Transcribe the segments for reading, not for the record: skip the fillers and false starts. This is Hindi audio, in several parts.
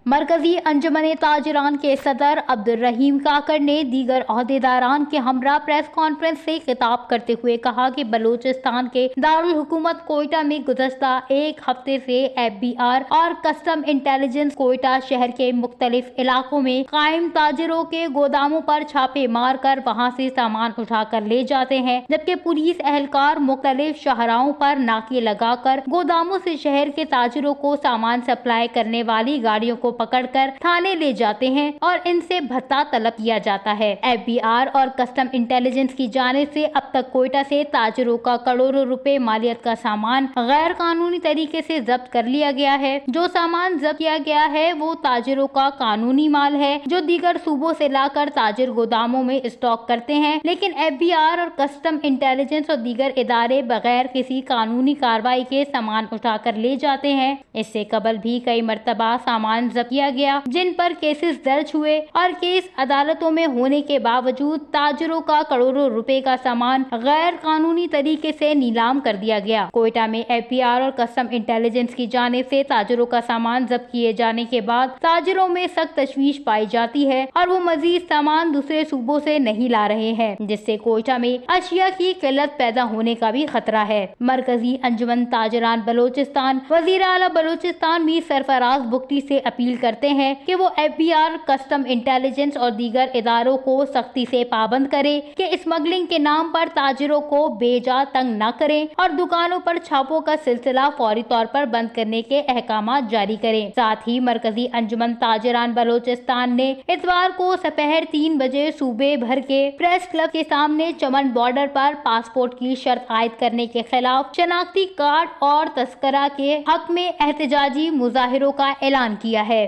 मरकजी अंजुमन ताजिरान के सदर अब्दुल रहीम काकड़ ने दीगर ओहदेदारान के हमरा प्रेस कॉन्फ्रेंस से खिताब करते हुए कहा कि बलूचिस्तान के दारुल हुकूमत कोयटा में गुज़श्ता एक हफ्ते से FBI और कस्टम इंटेलिजेंस कोयटा शहर के मुख्तलिफ इलाकों में कायम ताजिरों के गोदामों पर छापे मार कर वहाँ से सामान उठा कर ले जाते हैं, जबकि पुलिस एहलकार मुख्तलिफ शाहराओं पर नाके लगाकर गोदामों से शहर के ताजिरों को सामान सप्लाई करने वाली गाड़ियों को पकड़कर थाने ले जाते हैं और इनसे भत्ता तलब किया जाता है। FBI और कस्टम इंटेलिजेंस की जानिब से अब तक कोयटा से ताजिरों का करोड़ों रुपए मालियत का सामान गैर कानूनी तरीके से जब्त कर लिया गया है। जो सामान जब्त किया गया है वो ताजिरों का कानूनी माल है जो दीगर सूबों से लाकर ताजिर गोदामों में स्टॉक करते हैं, लेकिन FBI और कस्टम इंटेलिजेंस और दीगर इदारे बगैर किसी कानूनी कार्रवाई के सामान उठा कर ले जाते हैं। इससे कबल भी कई मरतबा सामान जब्त किया गया जिन पर केसेस दर्ज हुए और केस अदालतों में होने के बावजूद ताजिरों का करोड़ों रुपए का सामान गैर कानूनी तरीके से नीलाम कर दिया गया। कोयटा में FBI और कस्टम इंटेलिजेंस की जानिब से ताजिरों का सामान जब्त किए जाने के बाद ताजिरों में सख्त तशवीश पाई जाती है और वो मजीद सामान दूसरे सूबों से नहीं ला रहे हैं, जिससे कोयटा में अशिया की किल्लत पैदा होने का भी खतरा है। मरकजी अंजुमन ताजिरान बलोचिस्तान वजीर आला बलोचिस्तान मीर सरफराज बुगटी से अपील करते हैं कि वो FBI, कस्टम इंटेलिजेंस और दीगर इदारों को सख्ती से पाबंद करे कि स्मगलिंग के नाम पर ताजिरों को बेजा तंग न करें और दुकानों पर छापों का सिलसिला फौरी तौर पर बंद करने के अहकाम जारी करें। साथ ही मरकजी अंजुमन ताजिरान बलोचिस्तान ने इतवार को दोपहर 3 बजे सूबे भर के प्रेस क्लब के सामने चमन बॉर्डर पर पासपोर्ट की शर्त आयद करने के खिलाफ शनाख्ती कार्ड और तस्करा के हक में एहतजाजी मुजाहिरों का ऐलान किया है।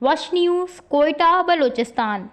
वश न्यूज़, कोयटा, बलोचिस्तान।